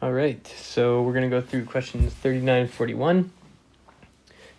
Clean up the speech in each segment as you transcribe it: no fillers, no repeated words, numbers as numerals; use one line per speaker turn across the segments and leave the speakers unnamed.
All right, so we're going to go through questions 39 and 41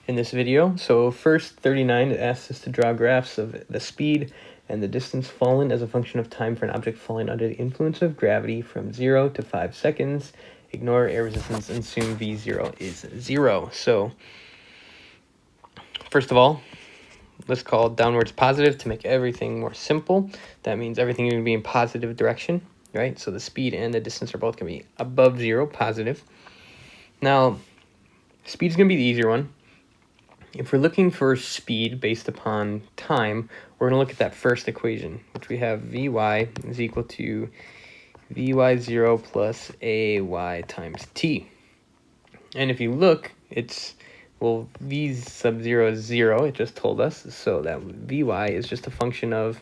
in this video. So first, 39, it asks us to draw graphs of the speed and the distance fallen as a function of time for an object falling under the influence of gravity from 0 to 5 seconds. Ignore air resistance and assume V0 is 0. So first of all, let's call downwards positive to make everything more simple. That means everything is going to be in positive direction, right? So the speed and the distance are both going to be above 0, positive. Now, speed is going to be the easier one. If we're looking for speed based upon time, we're going to look at that first equation, which we have Vy is equal to Vy0 plus Ay times t. And if you look, it's, well, V sub 0 is 0, it just told us, so that Vy is just a function of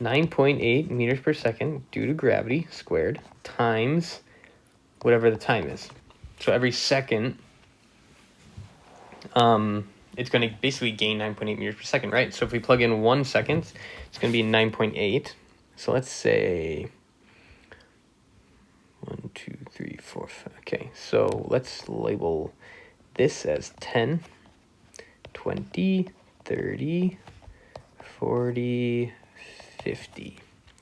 9.8 meters per second due to gravity squared times whatever the time is. So every second, it's going to basically gain 9.8 meters per second, right? So if we plug in 1 second, it's going to be 9.8. So let's say 1, 2, 3, 4, 5. Okay, so let's label this as 10, 20, 30, 40, 50.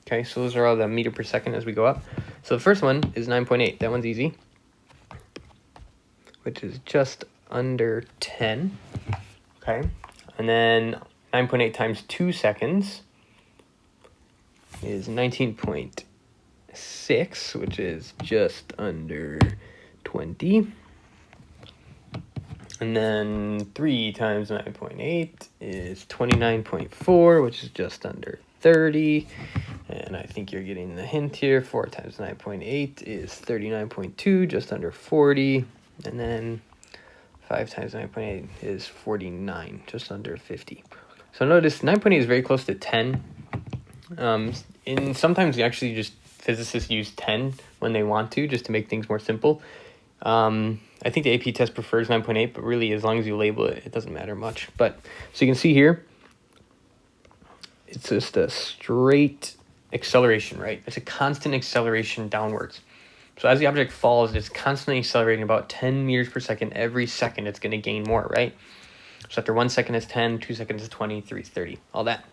Okay, so those are all the meter per second as we go up. So the first one is 9.8. That one's easy, which is just under 10. Okay, and then 9.8 times 2 seconds is 19.6, which is just under 20. And then 3 times 9.8 is 29.4, which is just under 30. And I think you're getting the hint here. 4 times 9.8 is 39.2, just under 40. And then 5 times 9.8 is 49, just under 50. So notice 9.8 is very close to 10. And sometimes actually just physicists use 10 when they want to, just to make things more simple. I think the AP test prefers 9.8, but really as long as you label it, it doesn't matter much. But so you can see here, it's just a straight acceleration, right? It's a constant acceleration downwards. So as the object falls, it's constantly accelerating about 10 meters per second. Every second, it's going to gain more, right? So after 1 second is 10, 2 seconds is 20, 3 is 30, all that.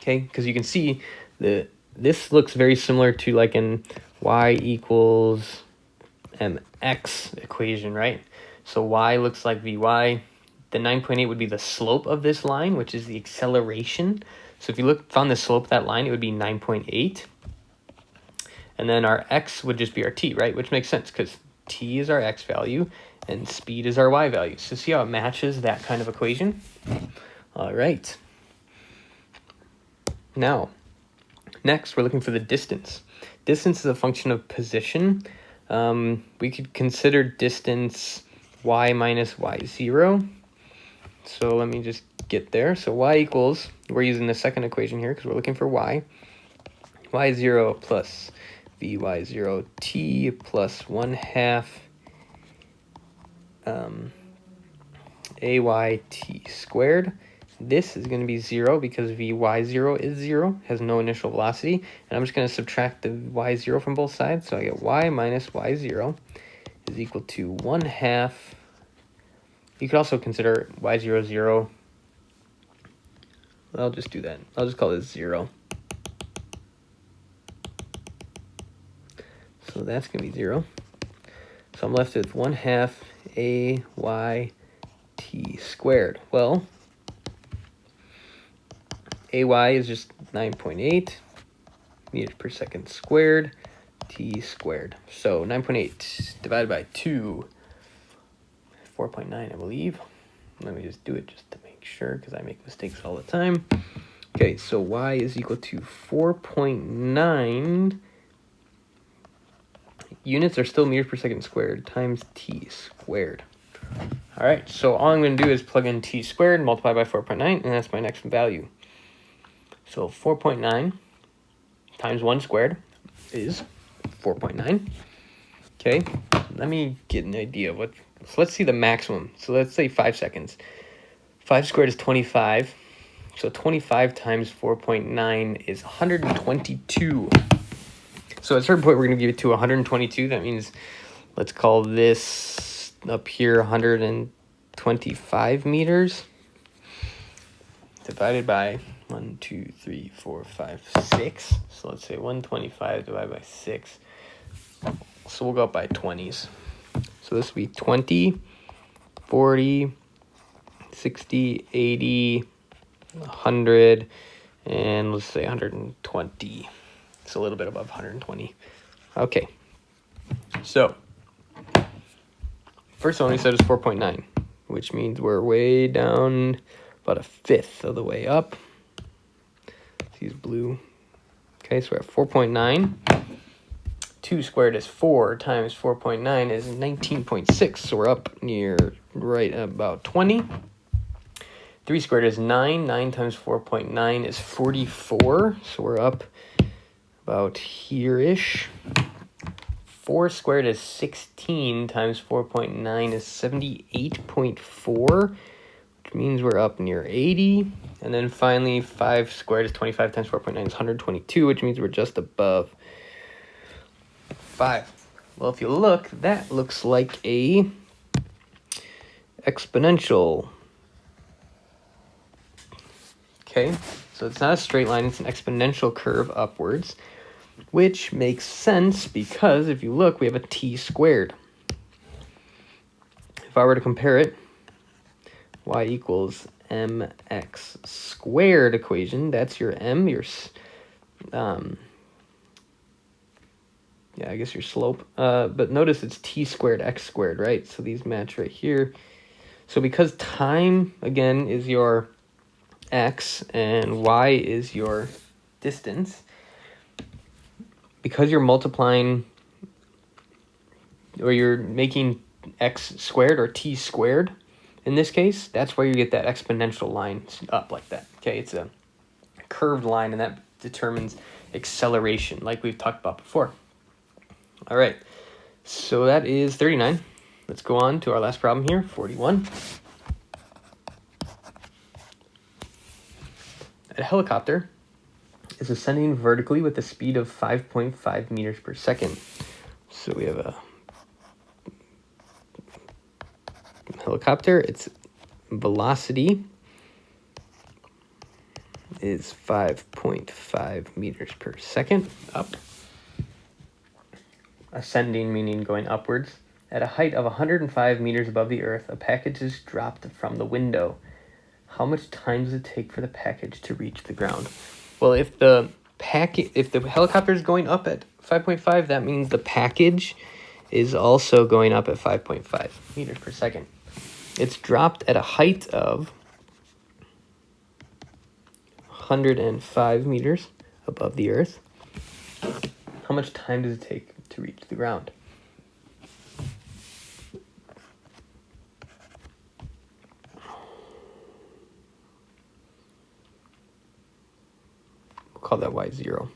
Okay, because you can see this looks very similar to like an y equals mx equation, right? So y looks like Vy. The 9.8 would be the slope of this line, which is the acceleration. So if you found the slope of that line, it would be 9.8. And then our x would just be our t, right? Which makes sense because t is our x value and speed is our y value. So see how it matches that kind of equation? All right. Now, next we're looking for the distance. Distance is a function of position. We could consider distance y minus y0. So let me just get there. So y equals, we're using the second equation here because we're looking for y. y0 plus Vy0 t plus 1/2 Ay t squared. This is going to be 0 because Vy0 is 0, has no initial velocity. And I'm just going to subtract the y0 from both sides. So I get y minus y0 is equal to 1/2. You could also consider y0, 0. I'll just do that. I'll just call this 0. So that's going to be 0. So I'm left with 1/2 Ay t squared. Well, Ay is just 9.8 meters per second squared, t squared. So 9.8 divided by 2, 4.9, I believe. Let me just do it just to make sure because I make mistakes all the time. Okay, so y is equal to 4.9. Units are still meters per second squared times t squared. All right, so all I'm going to do is plug in t squared, multiply by 4.9, and that's my next value. So 4.9 times 1 squared is 4.9. Okay, let me get an idea of what, so let's see the maximum. So let's say 5 seconds. 5 squared is 25. So 25 times 4.9 is 122. So at a certain point, we're going to give it to 122. That means let's call this up here 125 meters. Divided by 1, 2, 3, 4, 5, 6. So let's say 125 divided by 6. So we'll go up by 20s. So this will be 20, 40, 60, 80, 100, and let's say 120. It's a little bit above 120. Okay. So first one we said is 4.9, which means we're way down about a fifth of the way up. Let's use blue. Okay, so we're at 4.9. 2 squared is 4 times 4.9 is 19.6. So we're up near right about 20. 3 squared is 9. 9 times 4.9 is 44. So we're up about here-ish. 4 squared is 16 times 4.9 is 78.4. Which means we're up near 80. And then finally, 5 squared is 25 times 4.9 is 122, which means we're just above 5. Well, if you look, that looks like a exponential. Okay, so it's not a straight line, it's an exponential curve upwards, which makes sense because if you look, we have a t squared. If I were to compare it, y equals mx squared equation. That's your m, your I guess your slope. But notice it's t squared x squared, right? So these match right here. So because time again is your x and y is your distance, because you're multiplying or you're making x squared or t squared. In this case, that's where you get that exponential line up like that. Okay, it's a curved line, and that determines acceleration, like we've talked about before. All right, so that is 39. Let's go on to our last problem here, 41. A helicopter is ascending vertically with a speed of 5.5 meters per second. So we have a helicopter, its velocity is 5.5 meters per second up. Ascending meaning going upwards. At a height of 105 meters above the earth, a package is dropped from the window. How much time does it take for the package to reach the ground? Well, if the helicopter is going up at 5.5, that means the package is also going up at 5.5 meters per second. It's dropped at a height of 105 meters above the earth. How much time does it take to reach the ground? We'll call that y0. All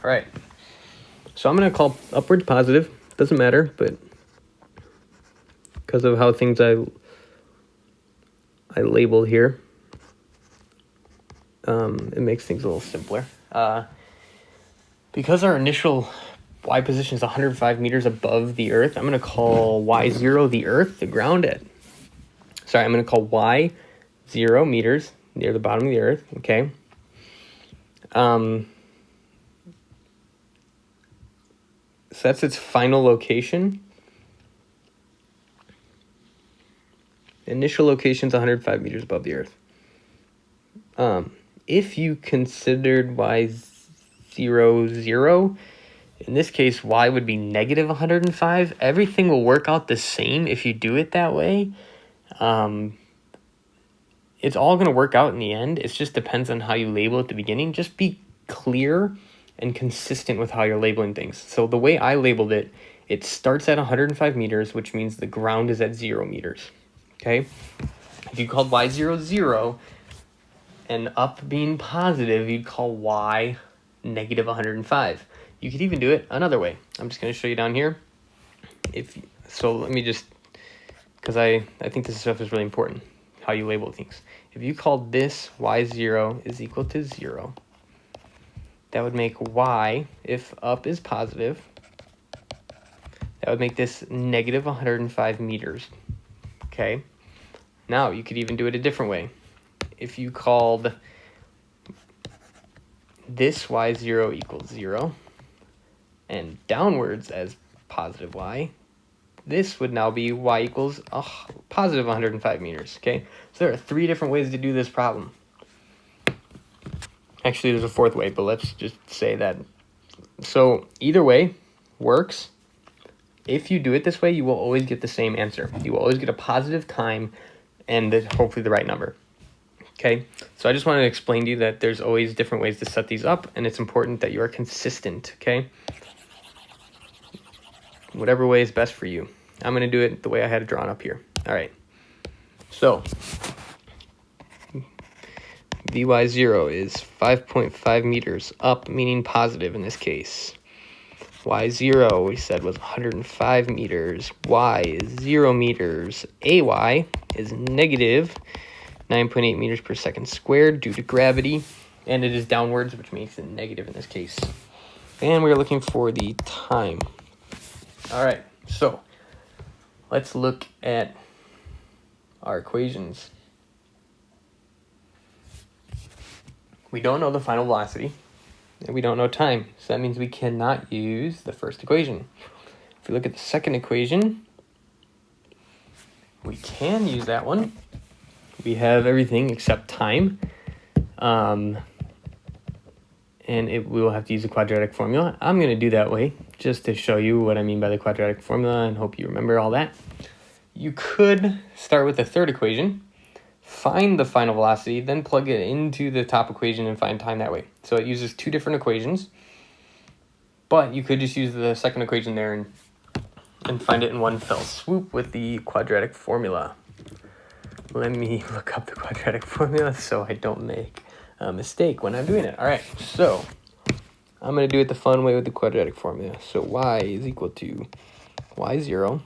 right. So I'm going to call upwards positive. Doesn't matter, but because of how things I labeled here, it makes things a little simpler. Because our initial y position is 105 meters above the earth, I'm going to call y0 the earth, the ground I'm going to call y0 meters near the bottom of the earth, okay? So that's its final location. Initial location is 105 meters above the earth. If you considered y0, 0, in this case, y would be negative 105. Everything will work out the same if you do it that way. It's all going to work out in the end. It just depends on how you label at the beginning. Just be clear and consistent with how you're labeling things. So the way I labeled it, it starts at 105 meters, which means the ground is at 0 meters. Okay? If you called y0, 0, and up being positive, you'd call y negative 105. You could even do it another way. I'm just going to show you down here. So let me just, because I think this stuff is really important, how you label things. If you called this y0 is equal to 0, that would make y, if up is positive, that would make this negative 105 meters, okay? Now, you could even do it a different way. If you called this y0 equals 0, and downwards as positive y, this would now be y equals positive 105 meters, okay? So there are 3 different ways to do this problem. Actually, there's a 4th way, but let's just say that. So either way works. If you do it this way, you will always get the same answer. You will always get a positive time and hopefully the right number. Okay, so I just wanted to explain to you that there's always different ways to set these up, and it's important that you are consistent, okay? Whatever way is best for you. I'm going to do it the way I had it drawn up here. All right, so Vy0 is 5.5 meters up, meaning positive in this case. Y0, we said, was 105 meters. Y is 0 meters. AY is negative 9.8 meters per second squared due to gravity, and it is downwards, which makes it negative in this case. And we're looking for the time. All right, so let's look at our equations. We don't know the final velocity, and we don't know time, so that means we cannot use the first equation. If we look at the second equation, we can use that one. We have everything except time, and we will have to use the quadratic formula. I'm going to do that way just to show you what I mean by the quadratic formula and hope you remember all that. You could start with the third equation, find the final velocity, then plug it into the top equation and find time that way. So it uses 2 different equations, but you could just use the second equation there and find it in one fell swoop with the quadratic formula. Let me look up the quadratic formula so I don't make a mistake when I'm doing it. All right, so I'm going to do it the fun way with the quadratic formula. So y is equal to y0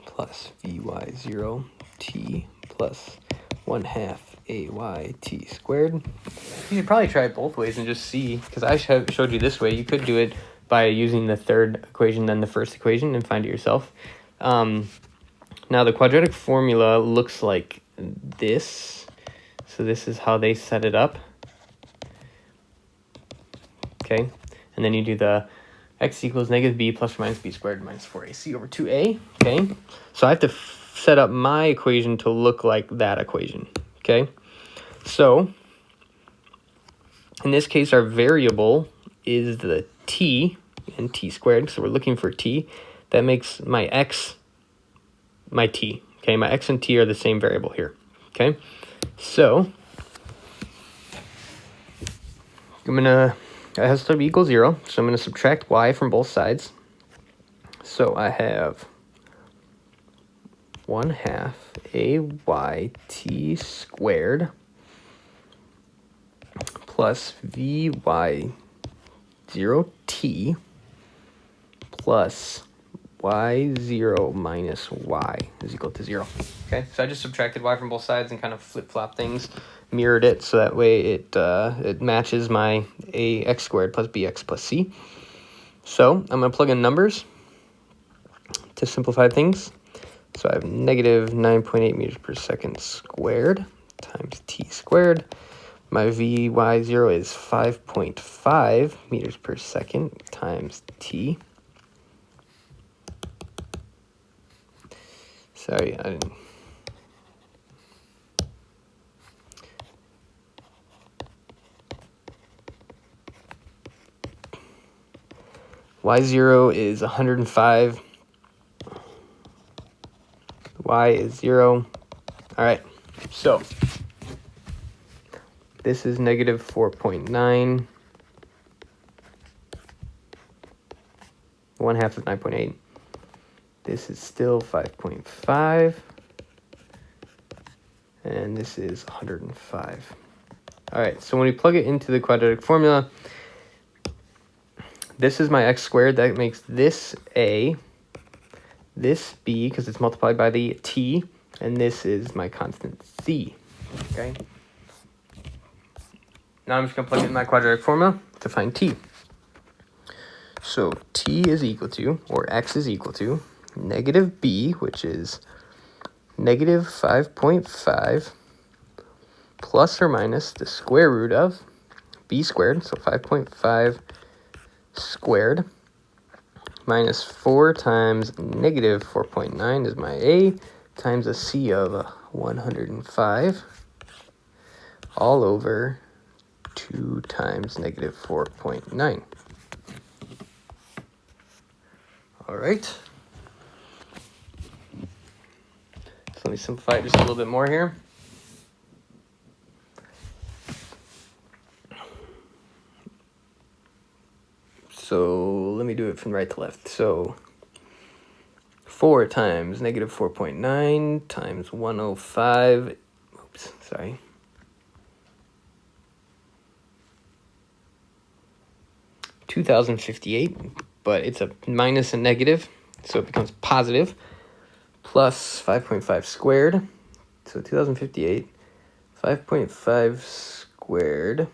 plus vy0 t plus 1/2 ay t squared. You should probably try it both ways and just see, because I showed you this way. You could do it by using the third equation, then the first equation, and find it yourself. Now, the quadratic formula looks like this. So this is how they set it up. Okay, and then you do the x equals negative b plus or minus b squared minus 4ac over 2a. Okay, so I have to set up my equation to look like that equation. Okay, so in this case, our variable is the t and t squared. So we're looking for t. That makes my x my t. Okay, my x and t are the same variable here. Okay, so it has to equal 0, so I'm going to subtract y from both sides. So I have 1/2 ay t squared plus vy0 t plus y0 minus y is equal to 0. Okay, so I just subtracted y from both sides and kind of flip-flop things, mirrored it so that way it matches my ax squared plus bx plus c. So I'm going to plug in numbers to simplify things. So I have negative 9.8 meters per second squared times t squared. My vy0 is 5.5 meters per second times t. Sorry, I didn't. Y0 is 105. Y is 0. All right, so this is negative 4.9. 1/2 is 9.8. This is still 5.5. And this is 105. All right, so when we plug it into the quadratic formula, this is my x squared. That makes this a, this b, because it's multiplied by the t, and this is my constant c. Okay. Now I'm just going to plug in my quadratic formula to find t. So t is equal to, or x is equal to, negative b, which is negative 5.5 plus or minus the square root of b squared, so 5.5 squared, minus 4 times negative 4.9 is my a, times a c of 105, all over 2 times negative 4.9. All right. So let me simplify it just a little bit more here. So let me do it from right to left. So 4 times negative 4.9 times 105. Oops, sorry. $2,058, but it's a minus and negative, so it becomes positive, plus 5.5 squared. So 2058, 5.5 squared.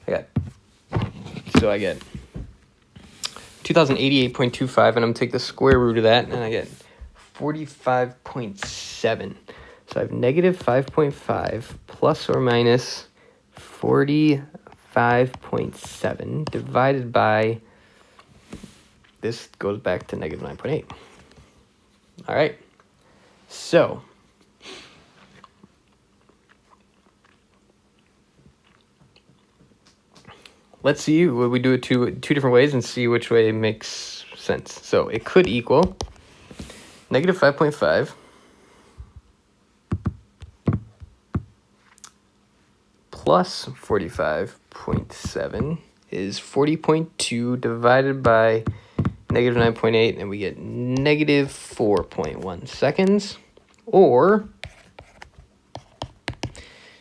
I get 2088.25, and I'm going to take the square root of that, and I get 45.7. So I have negative 5.5 plus or minus 45.7 divided by, this goes back to negative 9.8. All right, so let's see, we do it two different ways and see which way makes sense. So it could equal negative 5.5 plus 45.7 is 40.2 divided by negative 9.8, and we get negative 4.1 seconds. Or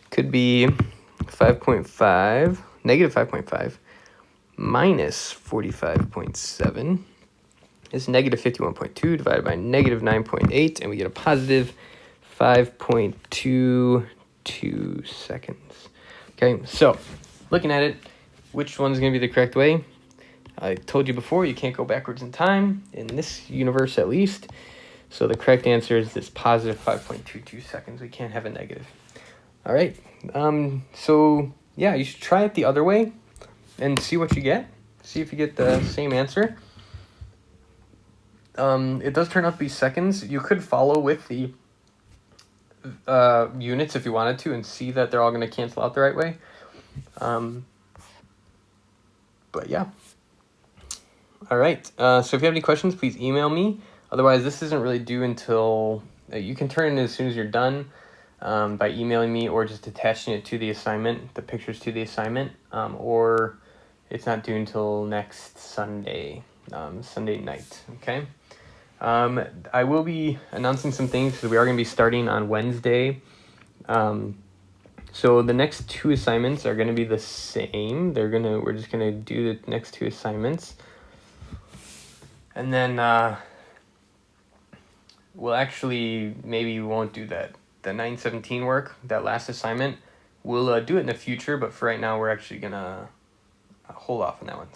could be 5.5, negative 5.5 minus 45.7 is negative 51.2 divided by negative 9.8, and we get a positive 5.22 seconds. Okay, so looking at it, which one's going to be the correct way? I told you before, you can't go backwards in time, in this universe at least. So the correct answer is this positive 5.22 seconds. We can't have a negative. All right, so yeah, you should try it the other way and see what you get. See if you get the same answer. It does turn out to be seconds. You could follow with the units if you wanted to and see that they're all going to cancel out the right way. But yeah. All right. So if you have any questions, please email me. Otherwise, this isn't really due until you can turn it in as soon as you're done by emailing me or just attaching it to the assignment, the pictures to the assignment, or it's not due until next Sunday, Sunday night. Okay. I will be announcing some things because we are going to be starting on Wednesday. So the next 2 assignments are going to be the same. We're just going to do the next 2 assignments. And then we'll actually, maybe we won't do that. The 917 work, that last assignment, we'll do it in the future, but for right now, we're actually going to hold off on that one.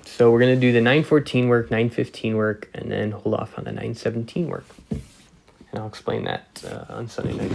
So we're going to do the 914 work, 915 work, and then hold off on the 917 work. And I'll explain that on Sunday night.